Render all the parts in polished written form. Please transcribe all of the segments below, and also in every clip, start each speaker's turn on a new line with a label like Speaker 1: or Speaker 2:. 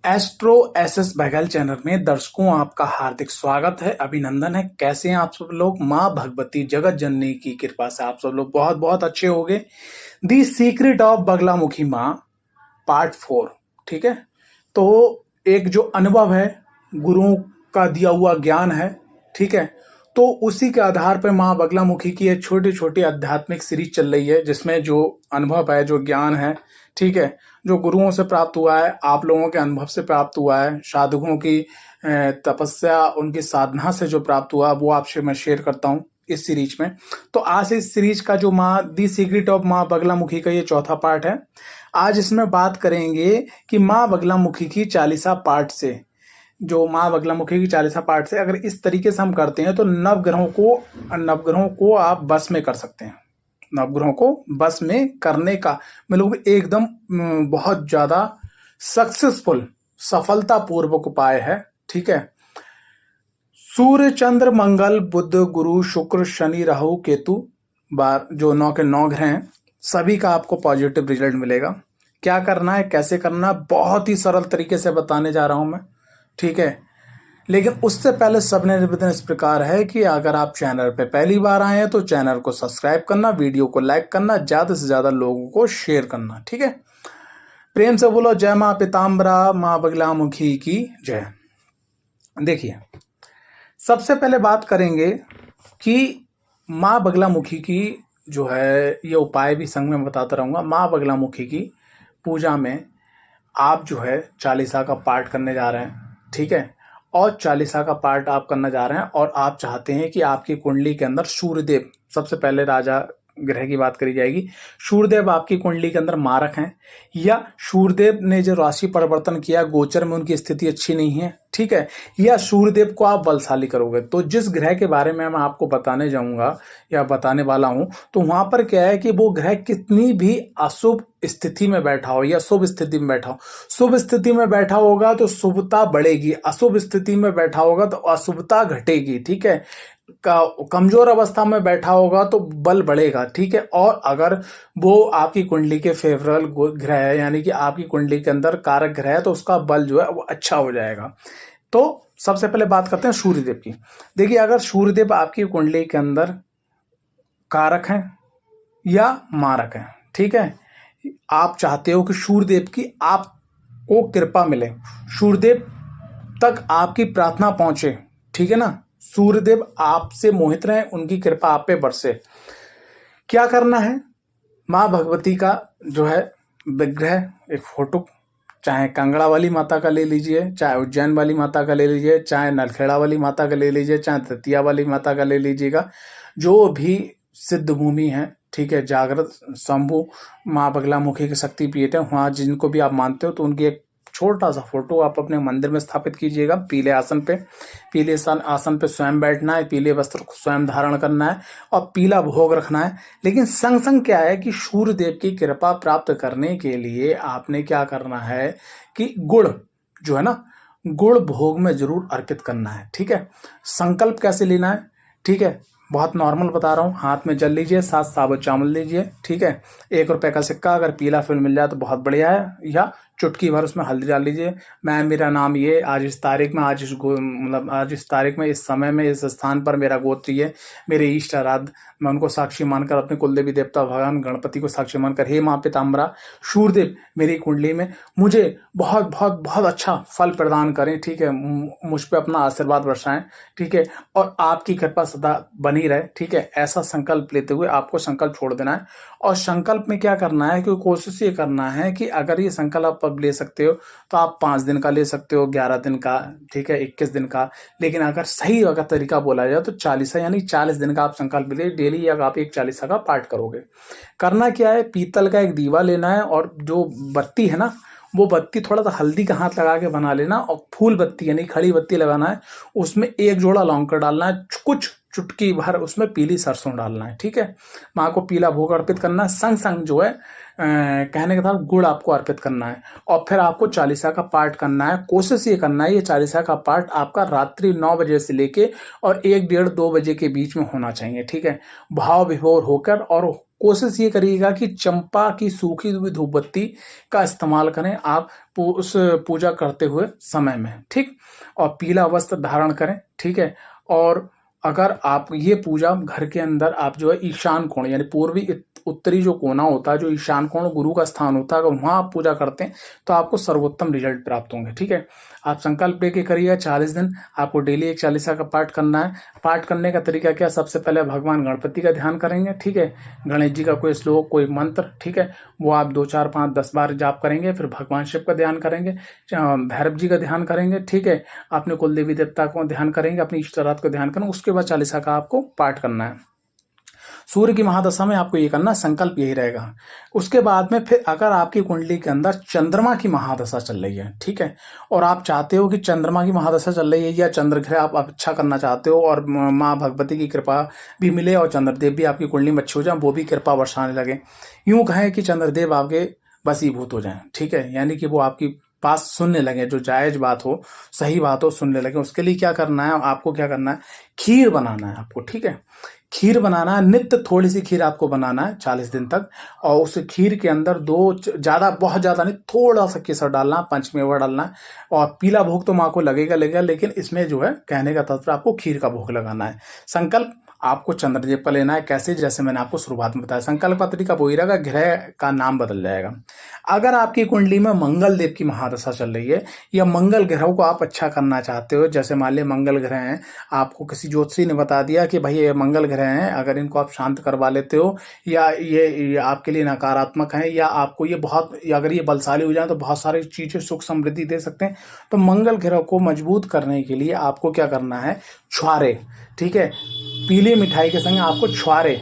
Speaker 1: Astro SS Baghel channel में दर्शकों आपका हार्दिक स्वागत है, अभिनंदन है। कैसे हैं आप सब लोग? माँ भगवती जगत जननी की कृपा से आप सब लोग बहुत बहुत अच्छे होंगे। दी सीक्रेट ऑफ बगलामुखी माँ पार्ट 4। ठीक है, तो एक जो अनुभव है, गुरुओं का दिया हुआ ज्ञान है, ठीक है, तो उसी के आधार पर माँ बगलामुखी की एक छोटी छोटी आध्यात्मिक सीरीज चल रही है, जिसमें जो अनुभव है, जो ज्ञान है, ठीक है, जो गुरुओं से प्राप्त हुआ है, आप लोगों के अनुभव से प्राप्त हुआ है, साधुओं की तपस्या, उनकी साधना से जो प्राप्त हुआ, वो आपसे मैं शेयर करता हूँ इस सीरीज में। तो आज इस सीरीज का जो माँ दी सीक्रेट ऑफ माँ बगलामुखी का ये चौथा पार्ट है। आज इसमें बात करेंगे कि माँ बगलामुखी की 40 पार्ट से, जो माँ बगलामुखी की 40 पार्ट से अगर इस तरीके से हम करते हैं तो नवग्रहों को आप बस में कर सकते हैं। नवग्रहों को बस में करने का मतलब एकदम बहुत ज्यादा सक्सेसफुल, सफलता पूर्वक उपाय है। ठीक है, सूर्य चंद्र मंगल बुध गुरु शुक्र शनि राहु केतु बार जो 9 के 9 ग्रह हैं, सभी का आपको पॉजिटिव रिजल्ट मिलेगा। क्या करना है, कैसे करना है, बहुत ही सरल तरीके से बताने जा रहा हूं मैं। ठीक है, लेकिन उससे पहले सबने निवेदन इस प्रकार है कि अगर आप चैनल पे पहली बार आए हैं तो चैनल को सब्सक्राइब करना, वीडियो को लाइक करना, ज्यादा से ज्यादा लोगों को शेयर करना। ठीक है, प्रेम से बोलो जय माँ पीताम्बरा माँ बगलामुखी की जय। देखिए, सबसे पहले बात करेंगे कि माँ बगलामुखी की जो है ये उपाय भी संग में बताता रहूंगा। माँ बगलामुखी की पूजा में आप जो है 40 का पाठ करने जा रहे हैं। ठीक है, और 40 का पाठ आप करना जा रहे हैं और आप चाहते हैं कि आपकी कुंडली के अंदर सूर्यदेव, सबसे पहले राजा ग्रह की बात करी जाएगी, सूर्यदेव आपकी कुंडली के अंदर मारक हैं, या सूर्यदेव ने जो राशि परिवर्तन किया, गोचर में उनकी स्थिति अच्छी नहीं है। ठीक है, या सूर्यदेव को आप बलशाली करोगे। तो जिस ग्रह के बारे में मैं आपको बताने जाऊंगा या बताने वाला हूं, तो वहां पर क्या है कि वो ग्रह कितनी भी अशुभ स्थिति में बैठा हो या शुभ स्थिति में बैठा हो, शुभ स्थिति में बैठा होगा तो शुभता बढ़ेगी, अशुभ स्थिति में बैठा होगा तो अशुभता घटेगी। ठीक है, कमजोर अवस्था में बैठा होगा तो बल बढ़ेगा। ठीक है, और अगर वो आपकी कुंडली के फेवरल ग्रह है, यानी कि आपकी कुंडली के अंदर कारक ग्रह है, तो उसका बल जो है वो अच्छा हो जाएगा। तो सबसे पहले बात करते हैं सूर्यदेव की। देखिए, अगर सूर्यदेव आपकी कुंडली के अंदर कारक हैं या मारक हैं, ठीक है, आप चाहते हो कि सूर्यदेव की आपको कृपा मिले, सूर्यदेव तक आपकी प्रार्थना पहुंचे। ठीक है ना, सूर्यदेव आपसे मोहित रहे, उनकी कृपा आप पे बरसे। क्या करना है, माँ भगवती का जो है विग्रह, एक फोटो, चाहे कांगड़ा वाली माता का ले लीजिए, चाहे उज्जैन वाली माता का ले लीजिए, चाहे नलखेड़ा वाली माता का ले लीजिए, चाहे तृतीया वाली माता का ले लीजिएगा, जो भी सिद्ध भूमि है। ठीक है, जागृत शंभु माँ बगलामुखी के शक्तिपीठ है, वहाँ जिनको भी आप मानते हो, तो उनकी एक छोटा सा फोटो आप अपने मंदिर में स्थापित कीजिएगा। पीले आसन पे, पीले आसन पे स्वयं बैठना है, पीले वस्त्र को स्वयं धारण करना है और पीला भोग रखना है। लेकिन संग संग क्या है कि सूर्यदेव की कृपा प्राप्त करने के लिए आपने क्या करना है कि गुड़ जो है ना, गुड़ भोग में जरूर अर्पित करना है। ठीक है, संकल्प कैसे लेना है, ठीक है, बहुत नॉर्मल बता रहा हूँ। हाथ में जल लीजिए, 7 साबुत चावल लीजिए। ठीक है, 1 रुपए का सिक्का, अगर पीला फूल मिल जाए तो बहुत बढ़िया है, या चुटकी भर उसमें हल्दी डाल लीजिए। मैं, मेरा नाम ये, आज इस तारीख में, आज इस तारीख में, इस समय में, इस स्थान पर मेरा गोत्र ये, मेरे इष्ट आराध्य, मैं उनको साक्षी मानकर, अपने कुलदेवी देवता भगवान गणपति को साक्षी मानकर, हे माँ पीताम्बरा सूर्यदेव, मेरी कुंडली में मुझे बहुत बहुत बहुत अच्छा फल प्रदान करें। ठीक है, मुझ पर अपना आशीर्वाद बरसाएं। ठीक है, और आपकी कृपा सदा बनी रहे। ठीक है, ऐसा संकल्प लेते हुए आपको संकल्प छोड़ देना है। और संकल्प में क्या करना है कि कोशिश ये करना है कि अगर ये संकल्प आप ले सकते हो तो आप 5 दिन का ले सकते हो, 11 दिन का, ठीक है, 21 दिन का। लेकिन अगर सही अगर तरीका बोला जाए तो 40 यानी 40 दिन का आप संकल्प ले, डेली या आप एक 40 का पाठ करोगे। करना क्या है, पीतल का एक दीवा लेना है और जो बत्ती है ना, वो बत्ती थोड़ा सा हल्दी का हाथ लगा के बना लेना और फूल बत्ती यानी खड़ी बत्ती लगाना है। उसमें 1 जोड़ा लौंग डालना है, कुछ चुटकी भर उसमें पीली सरसों डालना है। ठीक है, माँ को पीला भोग अर्पित करना है। संग संग जो है कहने का था गुड़ आपको अर्पित करना है और फिर आपको चालीसा का पाठ करना है। कोशिश ये करना है ये चालीसा का पाठ आपका रात्रि 9 बजे से लेके और 1 डेढ़ 2 बजे के बीच में होना चाहिए, ठीक है, भाव विभोर होकर। और कोशिश ये करिएगा कि चंपा की सूखी हुई धूप बत्ती का इस्तेमाल करें आप उस पूजा करते हुए समय में, ठीक, और पीला वस्त्र धारण करें, ठीक है। और अगर आप ये पूजा घर के अंदर आप जो है ईशान कोण यानी पूर्वी उत्तरी जो कोना होता है, जो ईशान कोण गुरु का स्थान होता है, अगर वहां आप पूजा करते हैं तो आपको सर्वोत्तम रिजल्ट प्राप्त होंगे, ठीक है। आप संकल्प लेके करिए 40 दिन आपको डेली एक चालीसा का पाठ करना है। पाठ करने का तरीका क्या, सबसे पहले भगवान गणपति का ध्यान करेंगे, ठीक है, गणेश जी का कोई श्लोक कोई मंत्र, ठीक है, वो आप 2 4 5 10 बार जाप करेंगे। फिर भगवान शिव का ध्यान करेंगे, भैरव जी का ध्यान करेंगे, ठीक है, अपने कुल देवी देवता को ध्यान करेंगे, अपनी इष्ट रात को ध्यान करेंगे। उसके बाद चालीसा का आपको पाठ करना है। सूर्य की महादशा में आपको ये करना, संकल्प यही रहेगा। उसके बाद में फिर अगर आपकी कुंडली के अंदर चंद्रमा की महादशा चल रही है, ठीक है, और आप चाहते हो कि चंद्रमा की महादशा चल रही है या चंद्रग्रह आप अच्छा करना चाहते हो और माँ भगवती की कृपा भी मिले और चंद्रदेव भी आपकी कुंडली में अच्छे हो जाए, वो भी कृपा बरसाने लगे, यूं कहें कि चंद्रदेव आपके वसीभूत हो जाए, ठीक है, यानी कि वो आपकी पास सुनने लगे, जो जायज बात हो सही बात हो सुनने लगे। उसके लिए क्या करना है आपको, क्या करना है, खीर बनाना है आपको, ठीक है, खीर बनाना है, नित्य थोड़ी सी खीर आपको बनाना है 40 दिन तक। और उस खीर के अंदर ज्यादा बहुत ज्यादा नहीं, थोड़ा सा केसर डालना, पंचमेवा डालना है। और पीला भोग तो माँ को लगेगा, लेकिन इसमें जो है कहने का तात्पर्य आपको खीर का भोग लगाना है। संकल्प आपको चंद्रदेव का लेना है, कैसे, जैसे मैंने आपको शुरुआत में बताया, संकल्प पत्री का वही रहेगा, ग्रह का नाम बदल जाएगा। अगर आपकी कुंडली में मंगल देव की महादशा चल रही है या मंगल ग्रहों को आप अच्छा करना चाहते हो, जैसे मान लिया मंगल ग्रह हैं, आपको किसी ज्योतिषी ने बता दिया कि भाई ये मंगल ग्रह हैं, अगर इनको आप शांत करवा लेते हो या ये आपके लिए नकारात्मक हैं या आपको ये बहुत, अगर ये बलशाली हो जाए तो बहुत सारी चीजें सुख समृद्धि दे सकते हैं, तो मंगल ग्रह को मजबूत करने के लिए आपको क्या करना है, छुआरे, ठीक है, पीली मिठाई के संग आपको छुआरे,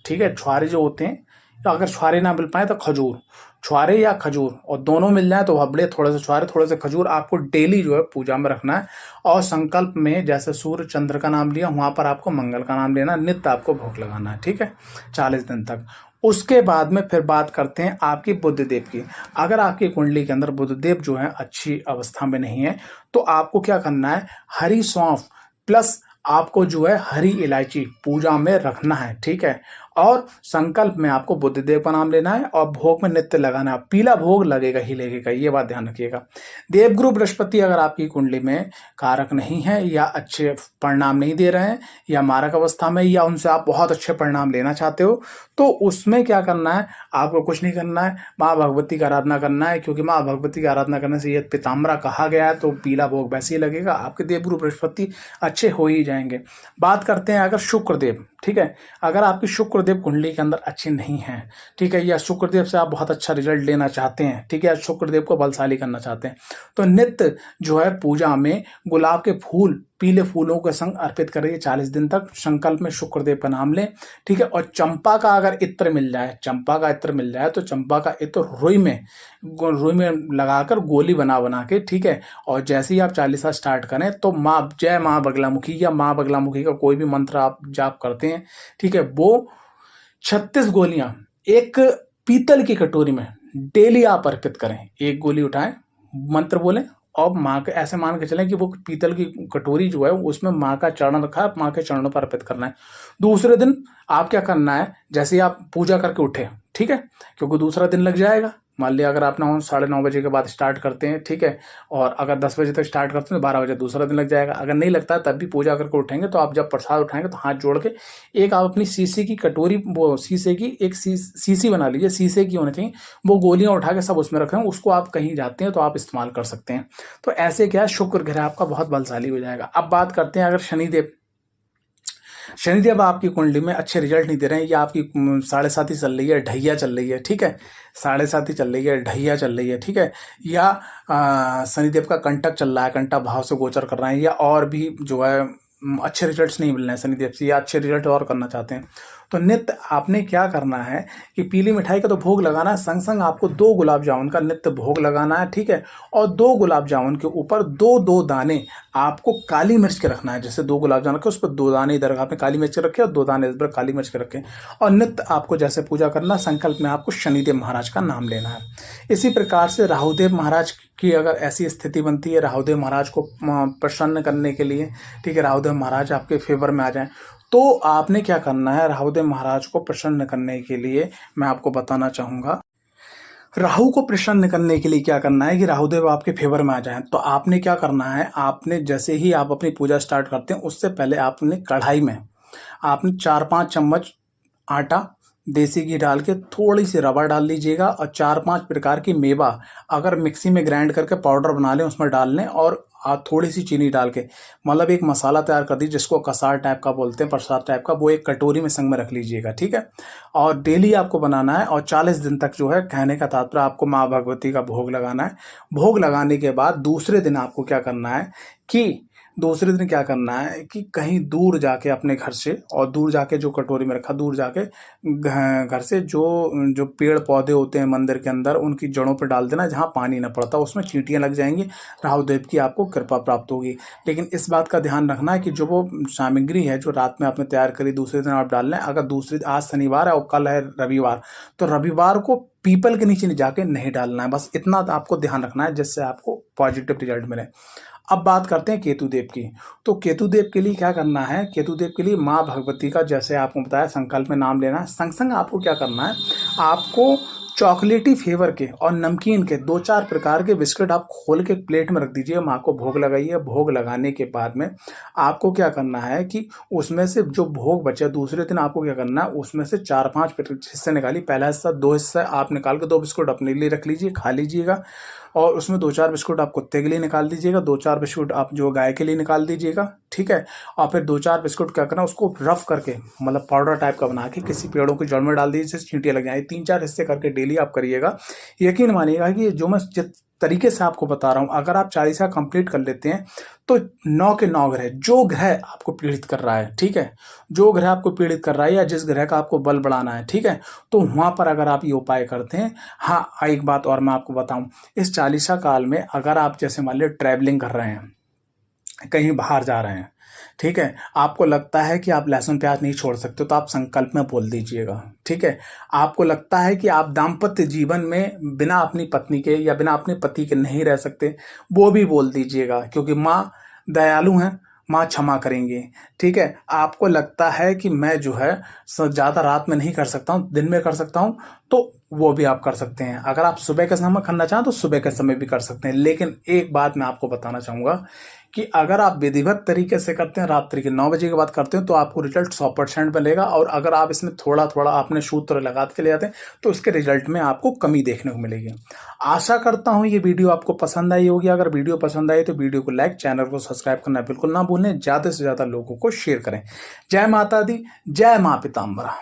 Speaker 1: ठीक है, छुआरे जो होते हैं, तो अगर छुआरे ना मिल पाए तो खजूर, छुआरे या खजूर, और दोनों मिल जाए तो हबड़े, थोड़े से छुआरे थोड़े से खजूर आपको डेली जो है पूजा में रखना है। और संकल्प में जैसे सूर्य चंद्र का नाम लिया, वहां पर आपको मंगल का नाम लेना, नित्य आपको भोग लगाना है, ठीक है, 40 दिन तक। उसके बाद में फिर बात करते हैं आपकी बुद्धदेव की। अगर आपकी कुंडली के अंदर बुद्धदेव जो है अच्छी अवस्था में नहीं है तो आपको क्या करना है, हरी सौंफ प्लस आपको जो है हरी इलायची पूजा में रखना है, ठीक है। और संकल्प में आपको बुद्धदेव का नाम लेना है और भोग में नित्य लगाना है, पीला भोग लगेगा ही लगेगा, ये बात ध्यान रखिएगा। देवगुरु बृहस्पति अगर आपकी कुंडली में कारक नहीं है या अच्छे परिणाम नहीं दे रहे हैं या मारक अवस्था में, या उनसे आप बहुत अच्छे परिणाम लेना चाहते हो, तो उसमें क्या करना है, आपको कुछ नहीं करना है, माँ भगवती की आराधना करना है, क्योंकि माँ भगवती की आराधना करने से ये पीताम्बरा कहा गया है, तो पीला भोग वैसे ही लगेगा, आपके देवगुरु बृहस्पति अच्छे हो ही जाएंगे। बात करते हैं अगर शुक्रदेव, ठीक है, अगर आपकी शुक्रदेव कुंडली के अंदर अच्छी नहीं है, ठीक है, या शुक्रदेव से आप बहुत अच्छा रिजल्ट लेना चाहते हैं, ठीक है, या शुक्रदेव को बलशाली करना चाहते हैं, तो नित्य जो है पूजा में गुलाब के फूल, पीले फूलों के संग अर्पित करिए 40 दिन तक। संकल्प में शुक्रदेव का नाम लें, ठीक है। और चंपा का अगर इत्र मिल जाए, चंपा का इत्र मिल जाए तो चंपा का इत्र रुई में लगाकर गोली बना के, ठीक है, और जैसे ही आप चालीसा स्टार्ट करें तो माँ जय माँ बगलामुखी या माँ बगलामुखी का कोई भी मंत्र आप जाप करते हैं, ठीक है, वो 36 गोलियां एक पीतल की कटोरी में डेली आप अर्पित करें। एक गोली उठाएं, मंत्र बोलें और माँ के ऐसे मान के चलें कि वो पीतल की कटोरी जो है उसमें माँ का चरण रखा है, माँ के चरणों पर अर्पित करना है। दूसरे दिन आप क्या करना है, जैसे ही आप पूजा करके उठे, ठीक है, क्योंकि दूसरा दिन लग जाएगा, मान लिया अगर आप 9 साढ़े 9 बजे के बाद स्टार्ट करते हैं, ठीक है, और अगर 10 बजे तक स्टार्ट करते हैं तो 12 बजे दूसरा दिन लग जाएगा। अगर नहीं लगता है तब भी पूजा करके उठेंगे तो आप जब प्रसाद उठाएंगे तो हाथ जोड़ के एक आप अपनी शीशे की कटोरी, वो शीशे की एक शीशी बना लीजिए, शीशे की होनी चाहिए, वो गोलियां उठा के सब उसमें रखें, उसको आप कहीं जाते हैं तो आप इस्तेमाल कर सकते हैं। तो ऐसे क्या है, शुक्र ग्रह आपका बहुत बलशाली हो जाएगा। अब बात करते हैं अगर शनिदेव आपकी कुंडली में अच्छे रिजल्ट नहीं दे रहे हैं, या आपकी 7.5 चल रही है, ढैया चल रही है, ठीक है, 7.5 चल रही है, ढैया चल रही है, ठीक है, या शनिदेव का कंटक चल रहा है, कंटक भाव से गोचर कर रहे हैं, या और भी जो है अच्छे रिजल्ट्स नहीं मिल रहे हैं शनिदेव से, या अच्छे रिजल्ट और करना चाहते हैं, तो नित्य आपने क्या करना है कि पीली मिठाई का तो भोग लगाना है, संग संग आपको 2 गुलाब जामुन का नित्य भोग लगाना है, ठीक है। और 2 गुलाब जामुन के ऊपर 2-2 दाने आपको काली मिर्च के रखना है। जैसे 2 गुलाब जामुन के उस पर 2 दाने इधर आपने काली मिर्च के रखे और 2 दाने इधर काली मिर्च के रखे। और नित्य आपको जैसे पूजा करना, संकल्प में आपको शनिदेव महाराज का नाम लेना है। इसी प्रकार से राहुदेव महाराज की अगर ऐसी स्थिति बनती है, राहुदेव महाराज को प्रसन्न करने के लिए, ठीक है, राहुदेव महाराज आपके फेवर में आ जाएं, तो आपने क्या करना है, राहुदेव महाराज को प्रसन्न करने के लिए मैं आपको बताना चाहूंगा। राहु को प्रसन्न करने के लिए क्या करना है कि राहुदेव आपके फेवर में आ जाएं, तो आपने क्या करना है, आपने जैसे ही आप अपनी पूजा स्टार्ट करते हैं उससे पहले आपने कढ़ाई में आपने 4-5 चम्मच आटा देसी घी डाल के थोड़ी सी रवा डाल लीजिएगा और 4-5 प्रकार की मेवा अगर मिक्सी में ग्राइंड करके पाउडर बना लें उसमें डाल लें और थोड़ी सी चीनी डाल के मतलब एक मसाला तैयार कर दीजिए, जिसको कसार टाइप का बोलते हैं, प्रसाद टाइप का, वो एक कटोरी में संग में रख लीजिएगा, ठीक है। और डेली आपको बनाना है और 40 दिन तक जो है, कहने का तात्पर्य आपको माँ भगवती का भोग लगाना है। भोग लगाने के बाद दूसरे दिन आपको क्या करना है कि दूसरे दिन क्या करना है कि कहीं दूर जाके अपने घर से, और दूर जाके जो कटोरी में रखा, दूर जाके घर से जो जो पेड़ पौधे होते हैं मंदिर के अंदर उनकी जड़ों पर डाल देना, जहाँ पानी न पड़ता, उसमें चींटियां लग जाएंगी, राहुदेव की आपको कृपा प्राप्त होगी। लेकिन इस बात का ध्यान रखना है कि जो वो सामग्री है जो रात में आपने तैयार करी, दूसरे दिन आप डाल लें। अगर दूसरे आज शनिवार है और कल है रविवार, तो रविवार को पीपल के नीचे जाके नहीं डालना है। बस इतना आपको ध्यान रखना है जिससे आपको पॉजिटिव रिजल्ट मिले। अब बात करते हैं केतुदेव की। तो केतुदेव के लिए क्या करना है, केतुदेव के लिए माँ भगवती का जैसे आपको बताया संकल्प में नाम लेना है। संग संग आपको क्या करना है, आपको चॉकलेटी फ्लेवर के और नमकीन के 2-4 प्रकार के बिस्किट आप खोल के प्लेट में रख दीजिए, माँ को भोग लगाइए। भोग लगाने के बाद में आपको क्या करना है कि उसमें से जो भोग बचे दूसरे दिन आपको क्या करना है, उसमें से 4-5 हिस्से निकालिए। पहला हिस्सा 2 हिस्सा आप निकाल के 2 बिस्कुट अपने लिए रख लीजिए, खा लीजिएगा। और उसमें 2-4 बिस्कुट आप कुत्ते के लिए निकाल दीजिएगा, 2-4 बिस्कुट आप जो गाय के लिए निकाल दीजिएगा, ठीक है। और फिर 2-4 बिस्कुट क्या करना, उसको रफ करके मतलब पाउडर टाइप का बना के किसी पेड़ों की जड़ में डाल दीजिए, जिससे चींटियां लग जाए। 3-4 हिस्से करके डेली आप करिएगा। यकीन मानिएगा कि जो मैं जिस तरीके से आपको बता रहा हूँ, अगर आप 40 कंप्लीट कर लेते हैं तो 9 के 9 ग्रह, जो ग्रह आपको पीड़ित कर रहा है, ठीक है, जो ग्रह आपको पीड़ित कर रहा है या जिस ग्रह का आपको बल बढ़ाना है, ठीक है, तो वहां पर अगर आप ये उपाय करते हैं। हाँ, एक बात और मैं आपको बताऊं, इस 40 काल में अगर आप जैसे मान लीजिए ट्रैवलिंग कर रहे हैं, कहीं बाहर जा रहे हैं, ठीक है, आपको लगता है कि आप लहसुन प्याज नहीं छोड़ सकते, तो आप संकल्प में बोल दीजिएगा, ठीक है। आपको लगता है कि आप दाम्पत्य जीवन में बिना अपनी पत्नी के या बिना अपने पति के नहीं रह सकते, वो भी बोल दीजिएगा, क्योंकि माँ दयालु हैं, माँ क्षमा करेंगी, ठीक है। आपको लगता है कि मैं जो है ज़्यादा रात में नहीं कर सकता हूँ, दिन में कर सकता हूँ, तो वो भी आप कर सकते हैं। अगर आप सुबह के समय करना चाहें तो सुबह के समय भी कर सकते हैं। लेकिन एक बात मैं आपको बताना चाहूँगा कि अगर आप विधिवत तरीके से करते हैं, रात्रि के 9 बजे के बाद करते हैं, तो आपको रिजल्ट 100% मिलेगा। और अगर आप इसमें थोड़ा थोड़ा आपने सूत्र लगा के ले जाते हैं तो इसके रिजल्ट में आपको कमी देखने को मिलेगी। आशा करता हूँ ये वीडियो आपको पसंद आई होगी। अगर वीडियो पसंद आई तो वीडियो को लाइक, चैनल को सब्सक्राइब करना बिल्कुल ना भूलें, ज़्यादा से ज़्यादा लोगों को शेयर करें। जय माता दी, जय माँ पीताम्बरा।